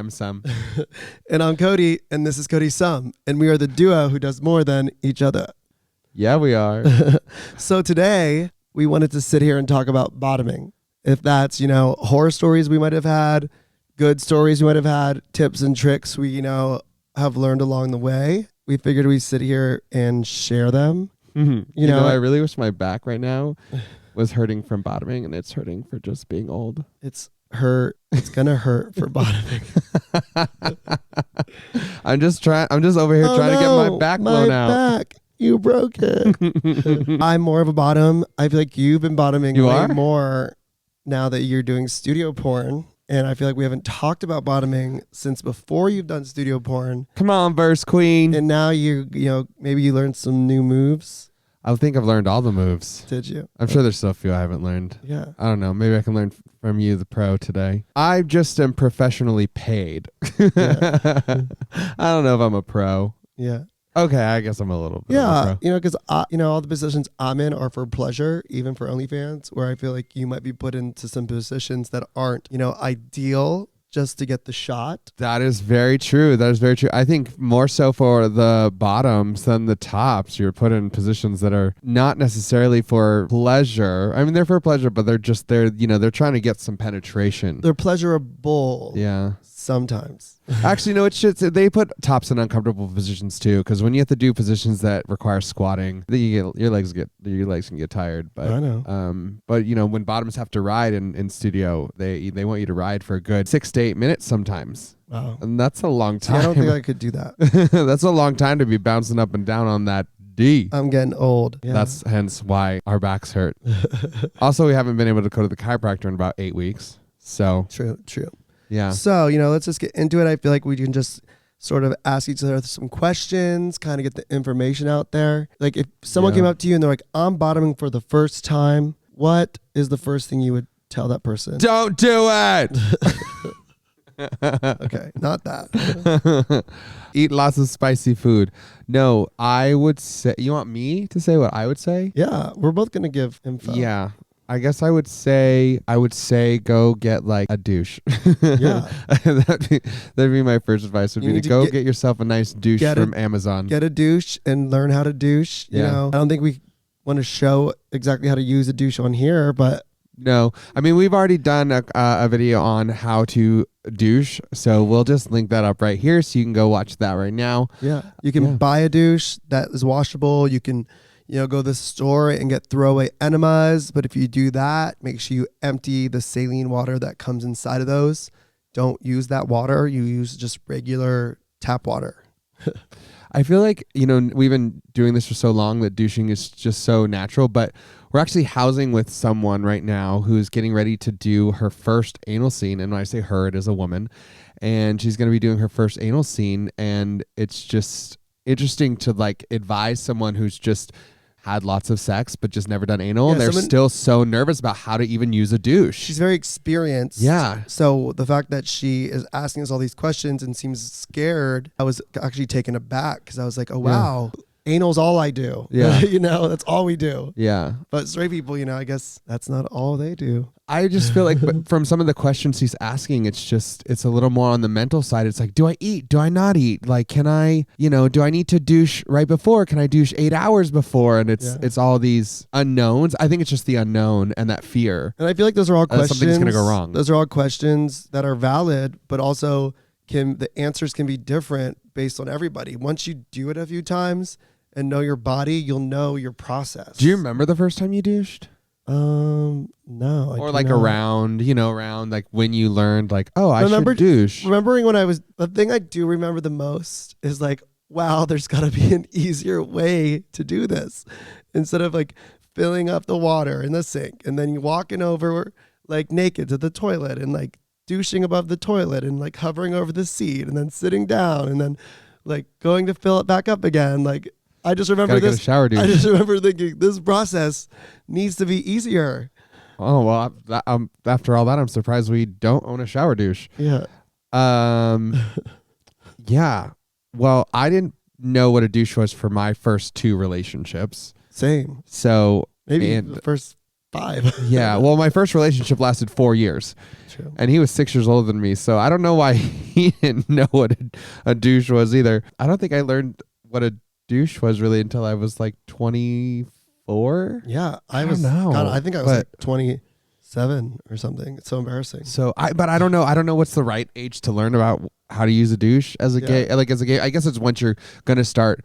I'm Sam. And I'm Cody, and this is Cody Sum, and we are the duo who does more than each other. Yeah, we are. So today, we wanted to sit here and talk about bottoming. If that's, horror stories we might have had, good stories we might have had, tips and tricks we, have learned along the way. We figured we'd sit here and share them. You know, I really wish my back right now was hurting from bottoming, and it's hurting for just being old. It's gonna hurt for bottoming. I'm just over here trying to get my back blown out. My back. You broke it. I'm more of a bottom. I feel like you've been bottoming way more now that you're doing studio porn. And I feel like we haven't talked about bottoming since before you've done studio porn. Come on, verse queen. And now maybe you learned some new moves. I think I've learned all the moves. Did you? I'm sure there's still a few I haven't learned. Yeah. I don't know. Maybe I can learn from you, the pro, today. I just am professionally paid. Yeah. I don't know if I'm a pro. Yeah. Okay, I guess I'm a little bit of a pro. Because all the positions I'm in are for pleasure, even for OnlyFans, where I feel like you might be put into some positions that aren't, ideal just to get the shot. That is very true. I think more so for the bottoms than the tops. You're put in positions that are not necessarily for pleasure. I mean, they're for pleasure, but they're trying to get some penetration. They're pleasurable. Yeah. Sometimes. Actually, no, they put tops in uncomfortable positions too, because when you have to do positions that require squatting, your legs can get tired. But I know. But when bottoms have to ride in studio, they want you to ride for a good 6 to 8 minutes sometimes. Wow. And that's a long time. I don't think I could do that. That's a long time to be bouncing up and down on that D. I'm getting old. Yeah. That's hence why our backs hurt. Also, we haven't been able to go to the chiropractor in about 8 weeks. So True. Yeah. So, let's just get into it. I feel like we can just sort of ask each other some questions, kind of get the information out there. Like if someone came up to you and they're like, I'm bottoming for the first time, what is the first thing you would tell that person? Don't do it. Okay, not that. Eat lots of spicy food. No, I would say, you want me to say what I would say? Yeah, we're both going to give info. Yeah. I guess I would say go get like a douche. Yeah. that'd be my first advice would be to go get yourself a nice douche from Amazon. Get a douche and learn how to douche. I don't think we want to show exactly how to use a douche on here, but no. I mean, we've already done a video on how to douche, so we'll just link that up right here so you can go watch that right now. Yeah. You can buy a douche that is washable. You can go to the store and get throwaway enemas. But if you do that, make sure you empty the saline water that comes inside of those. Don't use that water. You use just regular tap water. I feel like, we've been doing this for so long that douching is just so natural, but we're actually housing with someone right now who's getting ready to do her first anal scene. And when I say her, it is a woman. And she's going to be doing her first anal scene. And it's just interesting to advise someone who's just had lots of sex but just never done anal, and they're still so nervous about how to even use a douche. She's very experienced. Yeah. So the fact that she is asking us all these questions and seems scared, I was actually taken aback because I was like, oh, wow. Yeah. Anal's all I do. Yeah. That's all we do. Yeah. But straight people, I guess that's not all they do. I just feel like from some of the questions he's asking, it's a little more on the mental side. It's like, do I eat? Do I not eat? Like, can I, do I need to douche right before? Can I douche 8 hours before? And it's all these unknowns. I think it's just the unknown and that fear. And I feel like those are all questions. Something's going to go wrong. Those are all questions that are valid, but also the answers can be different based on everybody. Once you do it a few times and know your body, you'll know your process. Do you remember the first time you douched? No. Or around like when you learned I should douche. Remembering the thing I do remember the most is wow, there's got to be an easier way to do this. Instead of filling up the water in the sink and then you walking over naked to the toilet and douching above the toilet and hovering over the seat and then sitting down and then going to fill it back up again. I just remember this. Get a shower douche. I just remember thinking this process needs to be easier. Oh, well, after all that, I'm surprised we don't own a shower douche. Yeah. Yeah. Well, I didn't know what a douche was for my first 2 relationships. Same. So maybe the first 5. Yeah. Well, my first relationship lasted 4 years. True. And he was 6 years older than me. So I don't know why he didn't know what a douche was either. I don't think I learned what a douche was really until I was like 24. Yeah, I don't was. know, God, I think I was but- like 27 or something. It's so embarrassing. So but I don't know. I don't know what's the right age to learn about how to use a douche as a gay. Like as a gay, I guess it's once you're going to start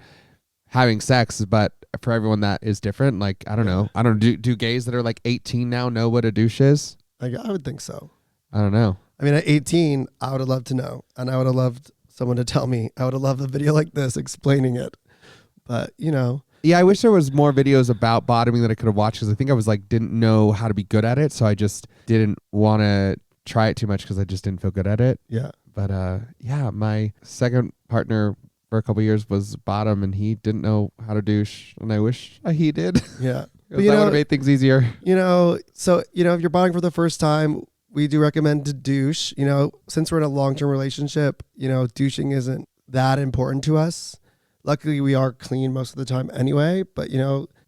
having sex, but for everyone that is different. Like, I don't know. I don't do gays that are like 18 now know what a douche is? I would think so. I don't know. I mean, at 18, I would have loved to know, and I would have loved someone to tell me. I would have loved a video like this explaining it. But Yeah, I wish there was more videos about bottoming that I could have watched because I think I was like didn't know how to be good at it, so I just didn't want to try it too much because I just didn't feel good at it. yeah, But yeah, my second partner for a couple years was bottom, and he didn't know how to douche, and I wish he did. yeah. That would have made things easier. So if you're bonding for the first time, we do recommend to douche. Since we're in a long-term relationship, douching isn't that important to us. Luckily, we are clean most of the time anyway. But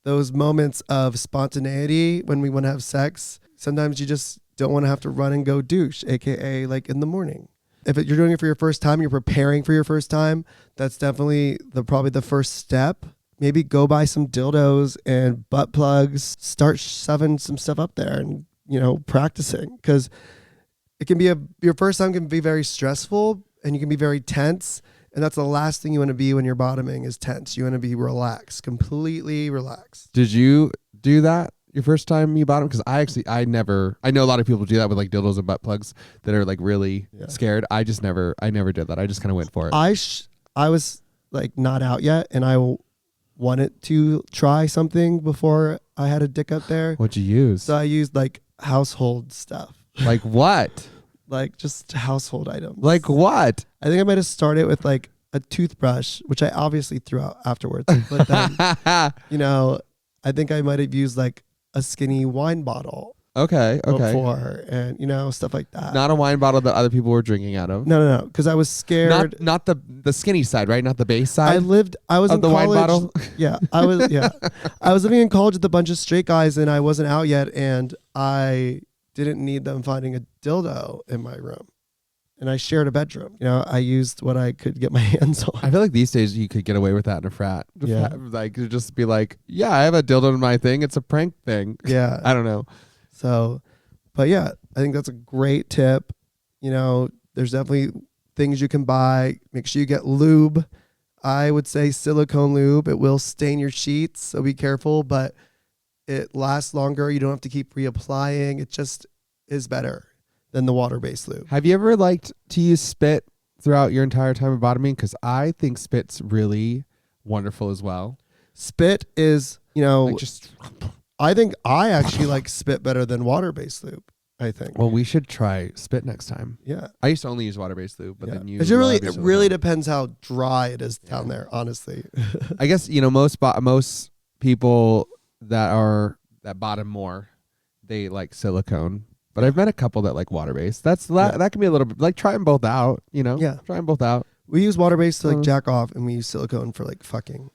those moments of spontaneity when we want to have sex, sometimes you just don't want to have to run and go douche, aka like in the morning. If you're doing it for your first time, you're preparing for your first time, that's definitely probably the first step. Maybe go buy some dildos and butt plugs, start shoving some stuff up there and, practicing. Because it can be your first time can be very stressful and you can be very tense. And that's the last thing you want to be when you're bottoming is tense. You want to be relaxed, completely relaxed. Did you do that your first time you bottom? Because I know a lot of people do that with like dildos and butt plugs that are like really scared. I never did that. I just kind of went for it. I was like not out yet, and I wanted to try something before I had a dick up there. What'd you use? So I used like household stuff. Like what? Like just household items. Like what? I think I might have started with like a toothbrush, which I obviously threw out afterwards. But then, I think I might have used like a skinny wine bottle Okay. before, and stuff like that. Not a wine bottle that other people were drinking out of. No, because I was scared. Not the skinny side, right? Not the base side. I was of in the college. wine bottle. Yeah, I was. Yeah, I was living in college with a bunch of straight guys, and I wasn't out yet, and I didn't need them finding a dildo in my room. And I shared a bedroom. I used what I could get my hands on. I feel like these days you could get away with that in a frat. Yeah. Like just be like, yeah, I have a dildo in my thing. It's a prank thing. Yeah. I don't know. So, but yeah, I think that's a great tip. There's definitely things you can buy. Make sure you get lube. I would say silicone lube. It will stain your sheets, so be careful, but it lasts longer. You don't have to keep reapplying. It just is better than the water-based lube. Have you ever liked to use spit throughout your entire time of bottoming? Because I think spit's really wonderful as well. Spit is, Like just I think I actually like spit better than water-based lube. I think. well, we should try spit next time. Yeah. I used to only use water-based lube, but Yeah. then you. It really depends how dry it is down there, honestly. I guess most people that bottom more, they like silicone. But I've met a couple that like water-based. That can be a little bit like try them both out. Yeah. Try them both out. We use water-based to like jack off, and we use silicone for like fucking.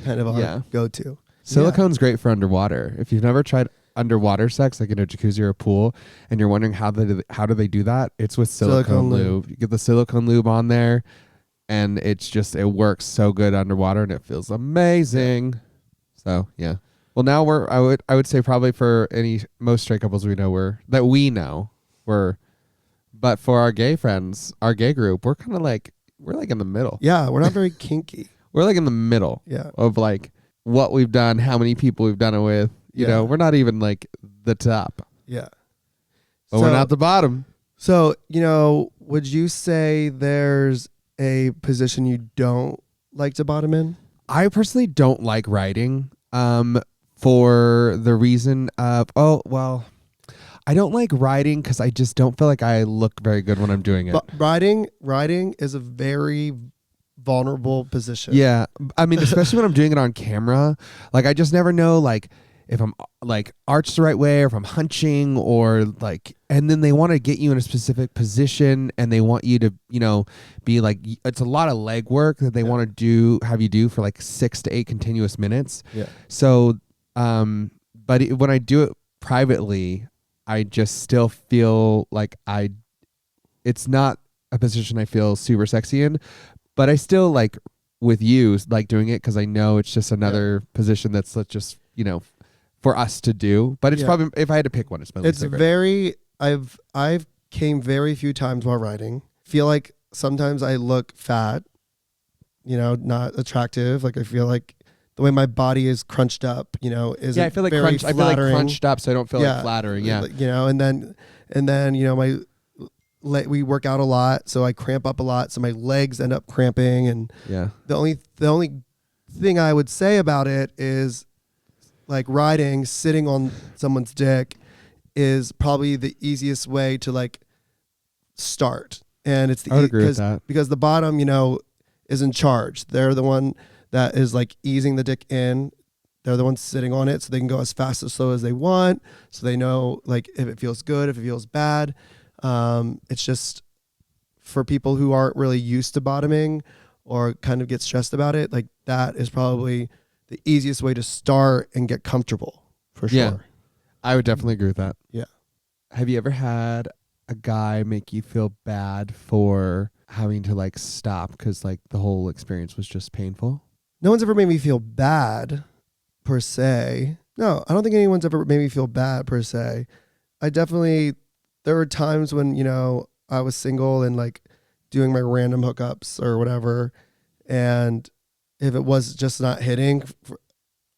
Kind of our go-to. Silicone's great for underwater. If you've never tried underwater sex, like in a jacuzzi or a pool, and you're wondering how do they do that, it's with silicone lube. You get the silicone lube on there, and it works so good underwater, and it feels amazing. So yeah. Well, now I would say probably for most straight couples we know but for our gay friends, our gay group, we're kind of like we're like in the middle. Yeah, we're not very kinky. We're like in the middle. Yeah. Of like what we've done, how many people we've done it with. You know, we're not even like the top. Yeah. But we're not the bottom. So, would you say there's a position you don't like to bottom in? I personally don't like writing. For the reason of I don't like riding because I just don't feel like I look very good when I'm doing it. But riding is a very vulnerable position. Yeah, I mean, especially when I'm doing it on camera, like I just never know like if I'm like arched the right way or if I'm hunching or like, and then they want to get you in a specific position and they want you to be like, it's a lot of leg work that they want to have you do for like 6 to 8 continuous minutes. Yeah. So but when I do it privately, I just still feel like it's not a position I feel super sexy in, but I still like with you like doing it because I know it's just another position that's just, for us to do. But it's probably, if I had to pick one, it's my least favorite. very, I've came very few times while riding. Feel like sometimes I look fat, not attractive. Like I feel like the way my body is crunched up, isn't I feel like very I feel like flattering. crunched up, so I don't feel like flattering. Yeah, and then we work out a lot, so I cramp up a lot, so my legs end up cramping. And the only thing I would say about it is, like, riding, sitting on someone's dick is probably the easiest way to like start. And it's I would agree with that. because the bottom, is in charge. They're the one that is like easing the dick in. They're the ones sitting on it, so they can go as fast or slow as they want. So they know like if it feels good, if it feels bad. It's just for people who aren't really used to bottoming or kind of get stressed about it. Like that is probably the easiest way to start and get comfortable for sure. Yeah, I would definitely agree with that. Yeah. Have you ever had a guy make you feel bad for having to like stop because like the whole experience was just painful? No one's ever made me feel bad per se. No, I don't think anyone's ever made me feel bad per se. There were times when, I was single and like doing my random hookups or whatever. And if it was just not hitting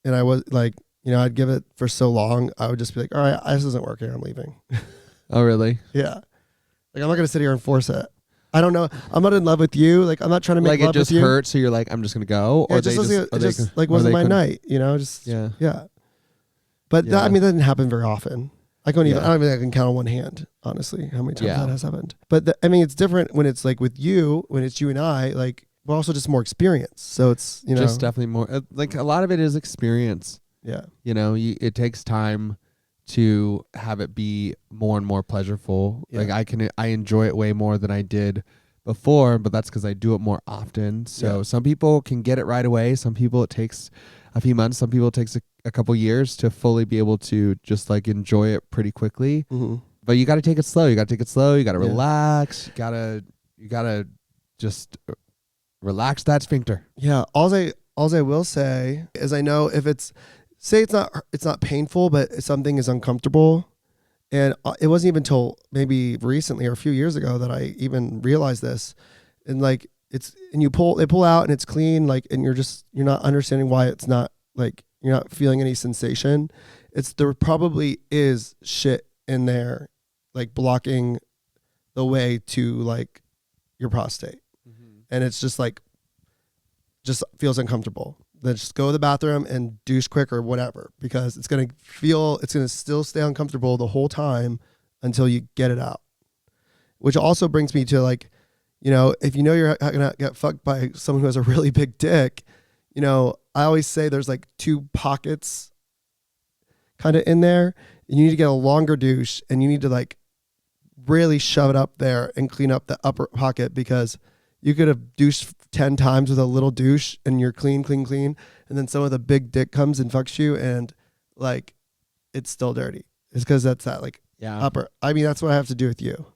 and I was like, I'd give it for so long, I would just be like, all right, this isn't working. I'm leaving. Oh, really? Yeah. Like, I'm not going to sit here and force it. I don't know. I'm not in love with you. Like, I'm not trying to make love with you. Like, it just hurts, so you're like, I'm just going to go? Or it just wasn't my night, Yeah. But that didn't happen very often. I don't even think I can count on one hand, honestly, how many times that has happened. But it's different when it's like with you, when it's you and I, like, we're also just more experienced. So it's, just definitely more, like a lot of it is experience. Yeah. It takes time to have it be more and more pleasurable. Yeah. Like I enjoy it way more than I did before, but that's because I do it more often. So some people can get it right away. Some people it takes a few months. Some people it takes a couple years to fully be able to just like enjoy it pretty quickly. Mm-hmm. But you got to take it slow. You got to relax. You gotta just relax that sphincter. Yeah. All I will say is, I know if it's not painful, but something is uncomfortable. And it wasn't even until maybe recently or a few years ago that I even realized this. And like they pull out and it's clean, like, and you're not understanding why it's not, like, you're not feeling any sensation. There probably is shit in there, like, blocking the way to like your prostate. Mm-hmm. And it's just feels uncomfortable. Then just go to the bathroom and douche quick or whatever, because it's going to still stay uncomfortable the whole time until you get it out. Which also brings me to, like, if you're going to get fucked by someone who has a really big dick, I always say there's like two pockets kind of in there. You need to get a longer douche and you need to like really shove it up there and clean up the upper pocket, because you could have douched 10 times with a little douche and you're clean. And then some of the big dick comes and fucks you and like it's still dirty. It's because that's that like upper. I mean, that's what I have to do with you.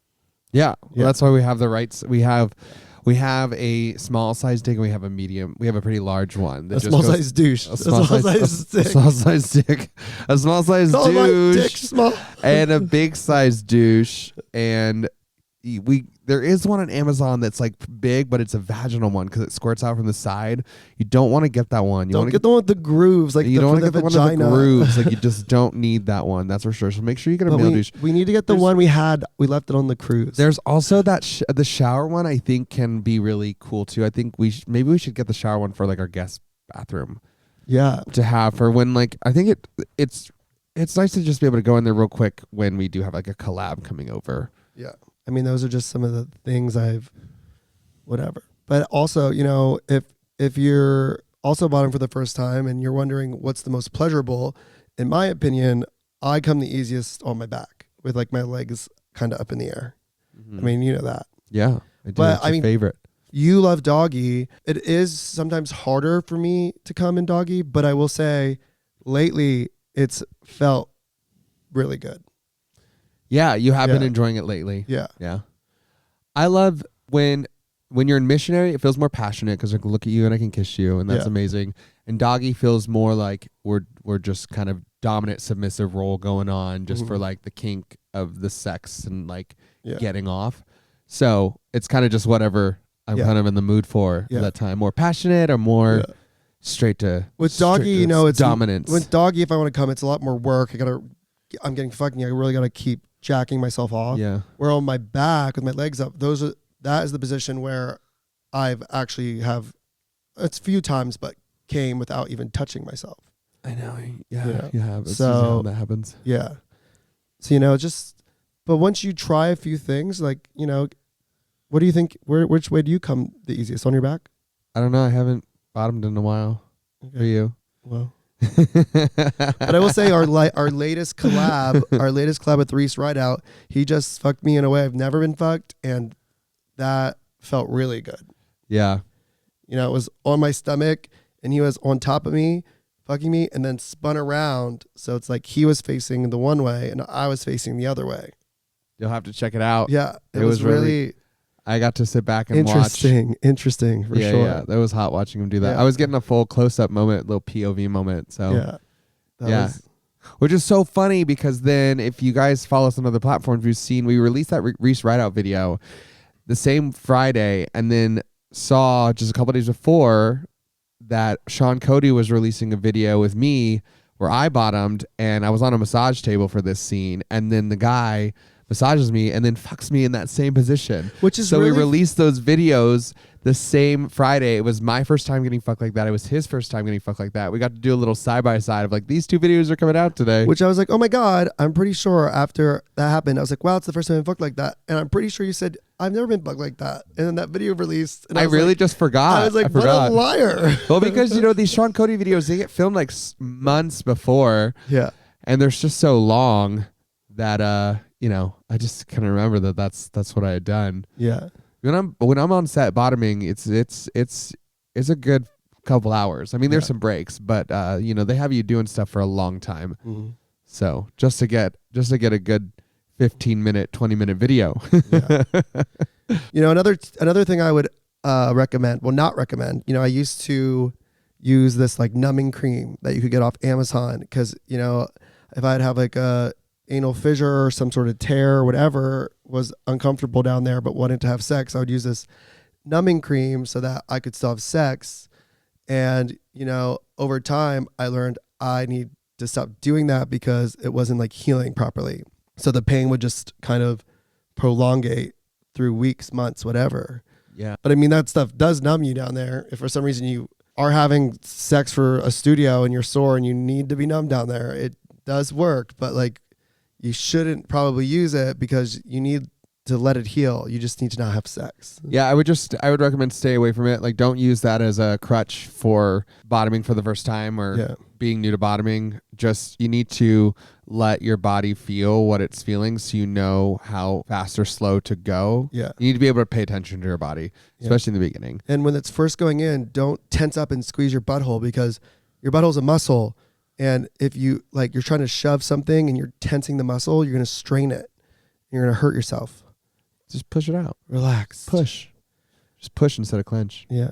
Yeah. Well, that's why we have the rights. We have a small size dick and we have a medium. We have a pretty large one. A small size douche. A small size dick. A small size dick. A small size douche. And a big size douche. And there is one on Amazon that's like big, but it's a vaginal one because it squirts out from the side. You don't want to get that one. You don't get the one with the grooves, like, you don't want to get the one with the grooves. Like, you just don't need that one. That's for sure. So make sure you get a male douche. We need to get the one we left it on the cruise. There's also that the shower one. I think can be really cool too. I think maybe we should get the shower one for like our guest bathroom. Yeah. To have for when, like, I think it's nice to just be able to go in there real quick when we do have like a collab coming over. Yeah. I mean, those are just some of the things whatever. But also, if you're also bottom for the first time and you're wondering what's the most pleasurable, in my opinion, I come the easiest on my back with like my legs kind of up in the air. Mm-hmm. I mean, you know that. Yeah, I do. But I mean, favorite. You love doggy. It is sometimes harder for me to come in doggy, but I will say lately it's felt really good. Yeah, you have been Yeah. enjoying it lately. Yeah. Yeah. I love when you're in missionary, it feels more passionate because I can look at you and I can kiss you, and that's Yeah. amazing. And doggy feels more like we're just kind of dominant submissive role going on just for like the kink of the sex and like Yeah. getting off. So it's kind of just whatever I'm Yeah. kind of in the mood for at that time. More passionate or more straight to with doggy, you know, it's dominance. With doggy, if I want to come, it's a lot more work. I'm getting fucking. I really gotta keep jacking myself off. Yeah. Where on my back with my legs up, that is the position where I've actually have. It's a few times, but came without even touching myself. I know. Yeah. It's So usually how that happens. Yeah. So, you know, but once you try a few things, like, you know, what do you think? Which way do you come the easiest? On your back? I don't know. I haven't bottomed in a while. Okay. For you. Well. But I will say our latest collab with Reese Rideout, he just fucked me in a way I've never been fucked, and that felt really good. Yeah. You know, it was on my stomach and he was on top of me, fucking me, and then spun around. So it's like he was facing the one way and I was facing the other way. You'll have to check it out. Yeah. It was really I got to sit back and interesting for sure. Yeah, that was hot watching him do that. Yeah. I was getting a full close-up moment, little POV moment. So which is so funny because then if you guys follow us on other platforms, you've seen we released that Reese Rideout video the same Friday, and then saw just a couple days before that Sean Cody was releasing a video with me where I bottomed and I was on a massage table for this scene, and then the guy massages me and then fucks me in that same position. Which is so really we released those videos the same Friday. It was my first time getting fucked like that. It was his first time getting fucked like that. We got to do a little side by side of like, these two videos are coming out today. Which I was like, oh my God, I'm pretty sure after that happened, I was like, wow, it's the first time I'm fucked like that. And I'm pretty sure you said, I've never been fucked like that. And then that video released. And I really like, just forgot. I was like, what forgot. a liar. Well, because, you know, these Sean Cody videos, they get filmed like months before. Yeah. And they're just so long that, you know, I just kind of remember that's what I had done. Yeah. When I'm on set bottoming, it's a good couple hours. I mean, there's some breaks, but you know, they have you doing stuff for a long time. Mm-hmm. So just to get a good 15-minute, 20-minute video. Yeah. You know, another thing I would recommend, well, not recommend, you know, I used to use this like numbing cream that you could get off Amazon because, you know, if I'd have like a anal fissure or some sort of tear or whatever, was uncomfortable down there but wanted to have sex, I would use this numbing cream so that I could still have sex. And, you know, over time I learned I need to stop doing that because it wasn't like healing properly. So the pain would just kind of prolongate through weeks, months, whatever. Yeah. But I mean, that stuff does numb you down there. If for some reason you are having sex for a studio and you're sore and you need to be numb down there, it does work. But like, you shouldn't probably use it because you need to let it heal. You just need to not have sex. Yeah, I would recommend stay away from it. Like, don't use that as a crutch for bottoming for the first time or being new to bottoming. Just, you need to let your body feel what it's feeling so you know how fast or slow to go. Yeah. You need to be able to pay attention to your body, especially in the beginning. And when it's first going in, don't tense up and squeeze your butthole because your butthole's a muscle. And if you like, you're trying to shove something and you're tensing the muscle, you're going to strain it. You're going to hurt yourself. Just push it out. Relax. Push. Just push instead of clench. Yeah.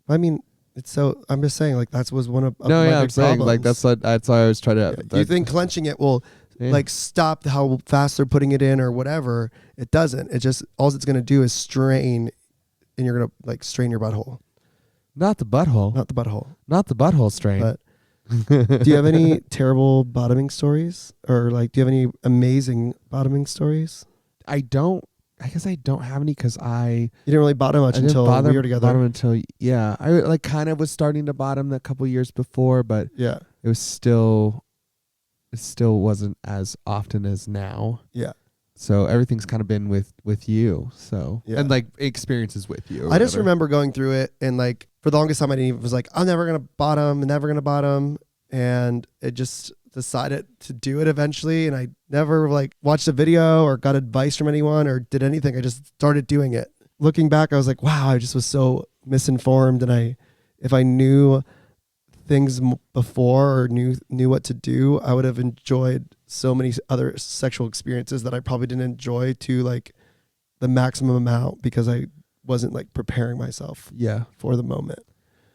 I mean, I'm just saying, like, that was one of my I'm big saying, problems. like, that's why I always try to. Yeah. You think clenching it will, like, stop how fast they're putting it in or whatever. It doesn't. It just, all it's going to do is strain, and you're going to, like, strain your butthole. Not the butthole. Not the butthole. Not the butthole strain. But do you have any terrible bottoming stories? Or, like, do you have any amazing bottoming stories? I guess I don't have any because You didn't really bottom much until we were together. Bottom until I like kind of was starting to bottom a couple years before, but yeah, it still wasn't as often as now. Yeah. So everything's kind of been with you. So and like experiences with you. I just remember going through it and like for the longest time I didn't even was like I'm never gonna bottom, and it just decided to do it eventually, and I never like watched a video or got advice from anyone or did anything. I just started doing it. Looking back, I was like, wow, I just was so misinformed, and if I knew things before or knew what to do, I would have enjoyed so many other sexual experiences that I probably didn't enjoy to like the maximum amount because I wasn't like preparing myself Yeah. for the moment.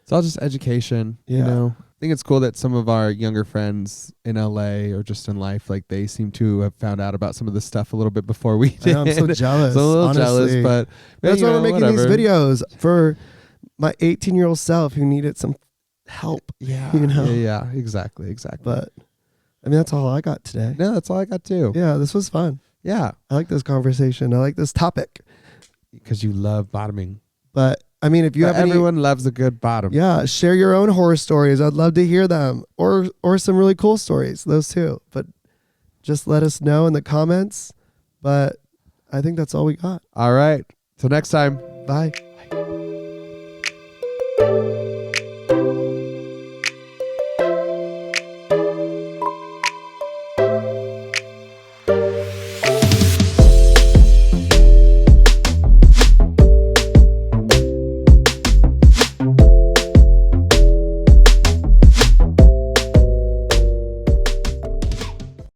It's all just education, you Yeah. know. I think it's cool that some of our younger friends in LA or just in life, like they seem to have found out about some of this stuff a little bit before we did. I'm so jealous. So I'm a little honestly. jealous, but That's you why know, we're making whatever. these videos for my 18-year-old self who needed some help. Yeah, you know? yeah, exactly. But I mean, that's all I got today. No, that's all I got too. Yeah, this was fun. Yeah, I like this conversation. I like this topic. because you love bottoming. But I mean, if you But have everyone loves a good bottom. yeah, share your own horror stories. I'd love to hear them, or some really cool stories. Those too. But just let us know in the comments. But I think that's all we got. All right. Till next time. Bye.